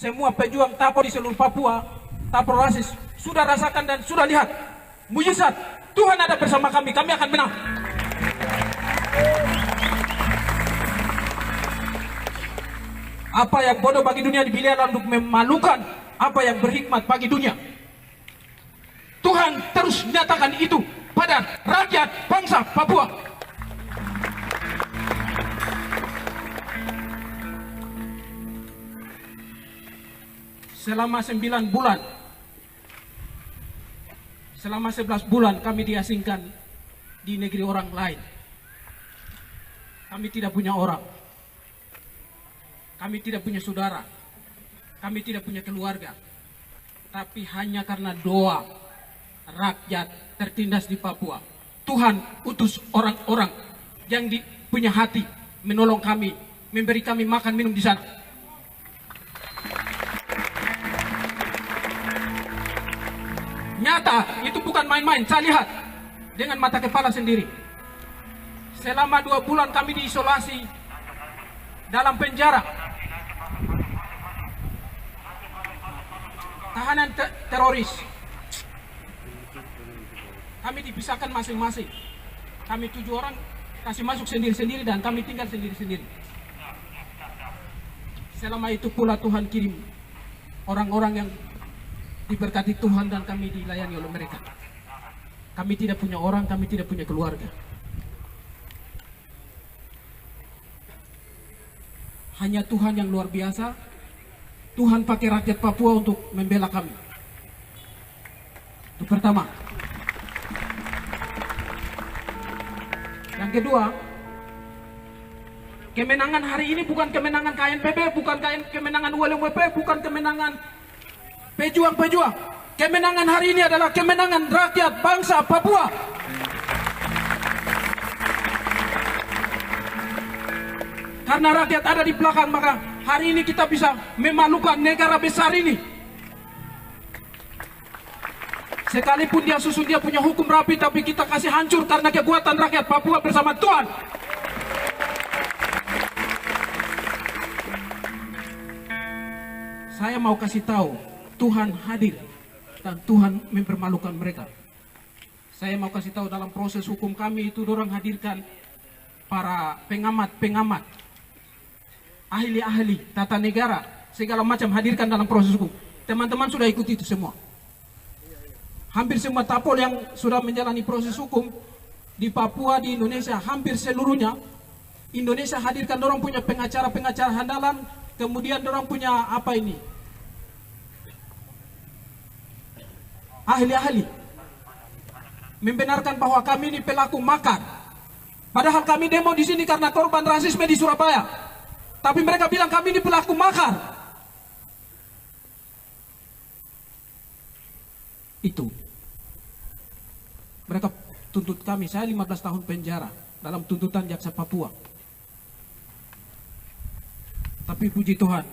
semua pejuang Tapo di seluruh Papua, Tapo rasis, sudah rasakan dan sudah lihat mujizat Tuhan ada bersama kami akan menang. Apa yang bodoh bagi dunia dipilih untuk memalukan apa yang berhikmat bagi dunia. Tuhan terus nyatakan itu pada rakyat bangsa Papua. Selama 9 bulan, selama 11 bulan kami diasingkan di negeri orang lain. Kami tidak punya orang, kami tidak punya saudara, kami tidak punya keluarga. Tapi hanya karena doa rakyat tertindas di Papua, Tuhan utus orang-orang yang punya hati menolong kami, memberi kami makan minum di sana. Nyata, itu bukan main-main, saya lihat dengan mata kepala sendiri. Selama 2 bulan kami diisolasi dalam penjara. Tahanan teroris. Kami dipisahkan masing-masing. Kami 7 orang kasih masuk sendiri-sendiri dan kami tinggal sendiri-sendiri. Selama itu pula Tuhan kirim orang-orang yang diberkati Tuhan dan kami dilayani oleh mereka. Kami tidak punya orang, kami tidak punya keluarga. Hanya Tuhan yang luar biasa. Tuhan pakai rakyat Papua untuk membela kami. Itu pertama. Yang kedua, kemenangan hari ini bukan kemenangan KNPB, bukan kemenangan WLWP, bukan kemenangan pejuang-pejuang. Kemenangan hari ini adalah kemenangan rakyat bangsa Papua. Karena rakyat ada di belakang, maka hari ini kita bisa memalukan negara besar ini. Sekalipun dia susun dia punya hukum rapi, tapi kita kasih hancur karena kekuatan rakyat Papua bersama Tuhan. Saya mau kasih tahu, Tuhan hadir dan Tuhan mempermalukan mereka. Saya mau kasih tahu, dalam proses hukum kami itu dorang hadirkan para pengamat-pengamat, ahli-ahli tata negara, segala macam hadirkan dalam proses hukum. Teman-teman sudah ikuti itu semua. Hampir semua tapol yang sudah menjalani proses hukum di Papua, di Indonesia, hampir seluruhnya Indonesia hadirkan dorang punya pengacara-pengacara handalan, kemudian dorang punya apa ini, ahli-ahli membenarkan bahwa kami ini pelaku makar. Padahal kami demo di sini karena korban rasisme di Surabaya. Tapi mereka bilang kami ini pelaku makar. Itu. Mereka tuntut kami, saya 15 tahun penjara dalam tuntutan jaksa Papua. Tapi puji Tuhan,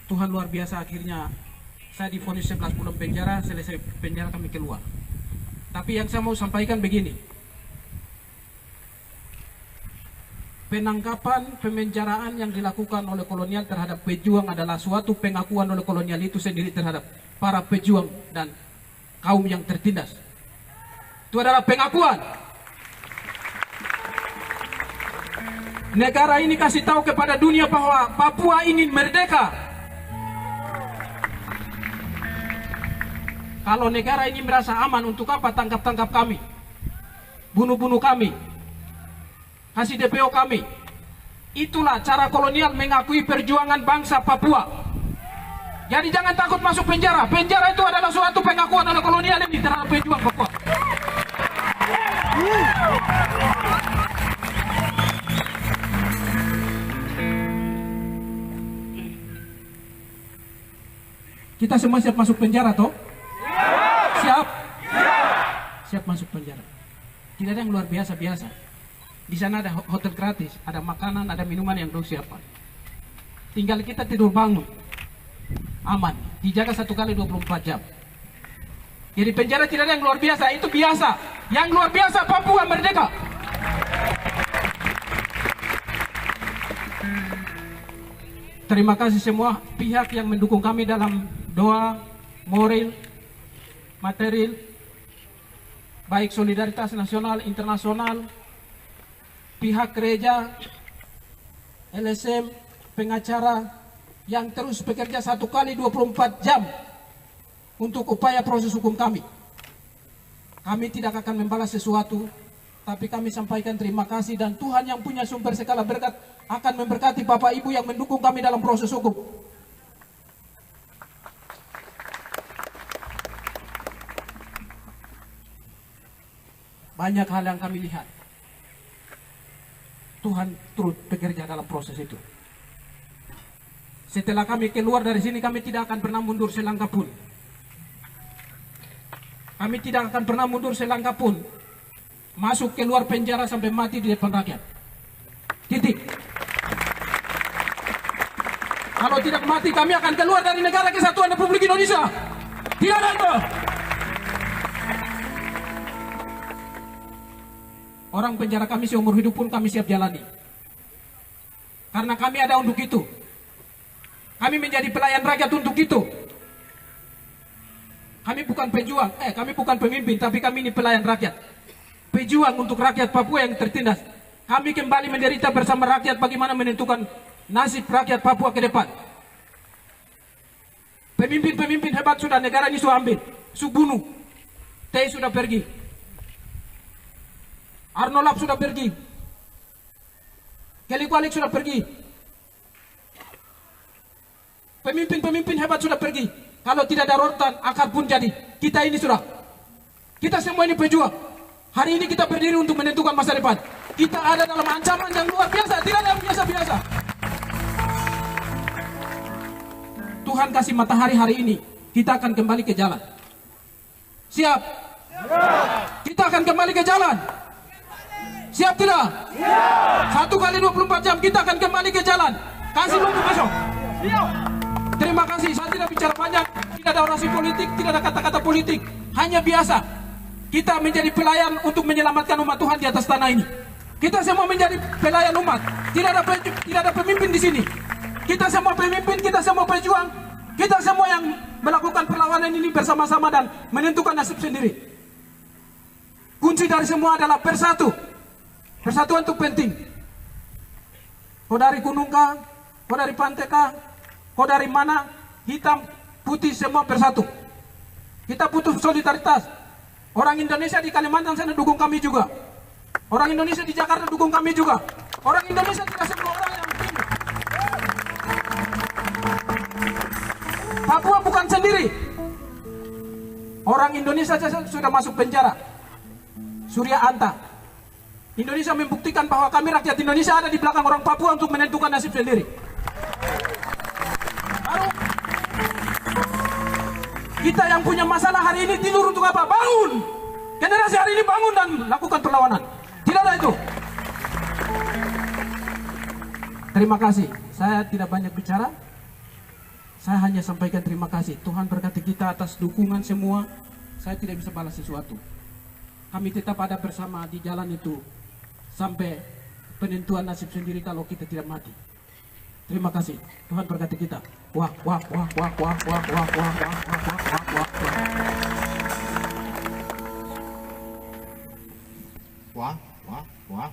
Tuhan luar biasa, akhirnya saya divonis 11 bulan penjara, selesai penjara kami keluar. Tapi yang saya mau sampaikan begini, penangkapan, pemenjaraan yang dilakukan oleh kolonial terhadap pejuang adalah suatu pengakuan oleh kolonial itu sendiri terhadap para pejuang dan kaum yang tertindas. Itu adalah pengakuan. Negara ini kasih tahu kepada dunia bahwa Papua ingin merdeka. Kalau negara ini merasa aman, untuk apa tangkap-tangkap kami, bunuh-bunuh kami, kasih DPO kami? Itulah cara kolonial mengakui perjuangan bangsa Papua. Jadi jangan takut masuk penjara. Penjara itu adalah suatu pengakuan oleh kolonial ini terhadap pejuang Papua. Kita semua siap masuk penjara, toh? Siap? Siap masuk penjara. Tidak ada yang luar biasa-biasa. Di sana ada hotel gratis, ada makanan, ada minuman yang dong siapkan. Tinggal kita tidur bangun, aman, dijaga 1 kali 24 jam. Jadi penjara tidak ada yang luar biasa, itu biasa. Yang luar biasa Papua merdeka. Terima kasih semua pihak yang mendukung kami dalam doa, moral, material, baik solidaritas nasional, internasional, pihak gereja, LSM, pengacara yang terus bekerja 1 kali 24 jam untuk upaya proses hukum kami. Kami tidak akan membalas sesuatu, tapi kami sampaikan terima kasih, dan Tuhan yang punya sumber segala berkat akan memberkati Bapak Ibu yang mendukung kami dalam proses hukum. Banyak hal yang kami lihat. Tuhan turut bekerja dalam proses itu. Setelah kami keluar dari sini, kami tidak akan pernah mundur selangkah pun. Kami tidak akan pernah mundur selangkah pun. Masuk keluar penjara sampai mati di depan rakyat. Titik. Kalau tidak mati, kami akan keluar dari negara kesatuan Republik Indonesia. Tidak ada itu. Orang penjara kami seumur hidup pun kami siap jalani. Karena kami ada untuk itu. Kami menjadi pelayan rakyat untuk itu. Kami bukan pejuang, kami bukan pemimpin, tapi kami ini pelayan rakyat. Pejuang untuk rakyat Papua yang tertindas. Kami kembali menderita bersama rakyat bagaimana menentukan nasib rakyat Papua ke depan. Pemimpin-pemimpin hebat sudah negara ini sudah ambil, sudah bunuh. Tei sudah pergi. Arnolap sudah pergi. Kelikualik sudah pergi. Pemimpin-pemimpin hebat sudah pergi. Kalau tidak ada rotan, akar pun jadi. Kita ini sudah. Kita semua ini pejuang. Hari ini kita berdiri untuk menentukan masa depan. Kita ada dalam ancaman yang luar biasa. Tidak ada yang biasa-biasa. Tuhan kasih matahari hari ini. Kita akan kembali ke jalan. Siap? Kita akan kembali ke jalan. Siap tidak? Siap. 1 kali 24 jam kita akan kembali ke jalan. Kasih waktu besok. Terima kasih. Saya tidak bicara banyak. Tidak ada orasi politik, tidak ada kata-kata politik. Hanya biasa. Kita menjadi pelayan untuk menyelamatkan umat Tuhan di atas tanah ini. Kita semua menjadi pelayan umat. Tidak ada pemimpin di sini. Kita semua pemimpin, kita semua pejuang. Kita semua yang melakukan perlawanan ini bersama-sama dan menentukan nasib sendiri. Kunci dari semua adalah bersatu. Persatuan itu penting. Kau dari gunung kah, kau dari pantai kah, kau dari mana, hitam, putih, semua bersatu. Kita butuh solidaritas. Orang Indonesia di Kalimantan sana dukung kami juga. Orang Indonesia di Jakarta dukung kami juga. Orang Indonesia tidak semua orang yang begini. Papua bukan sendiri. Orang Indonesia saja sudah masuk penjara. Surya Anta. Indonesia membuktikan bahwa kami rakyat Indonesia ada di belakang orang Papua untuk menentukan nasib sendiri. Baru kita yang punya masalah hari ini tidur untuk apa? Bangun! Generasi hari ini bangun dan lakukan perlawanan. Tidak ada itu. Terima kasih. Saya tidak banyak bicara. Saya hanya sampaikan terima kasih. Tuhan berkati kita atas dukungan semua. Saya tidak bisa balas sesuatu. Kami tetap ada bersama di jalan itu sampai penentuan nasib sendiri kalau kita tidak mati. Terima kasih. Tuhan berkati kita. Wah, wah, wah, wah, wah, wah, wah, wah, wah, wah, wah, wah, wah. Wah, wah, wah.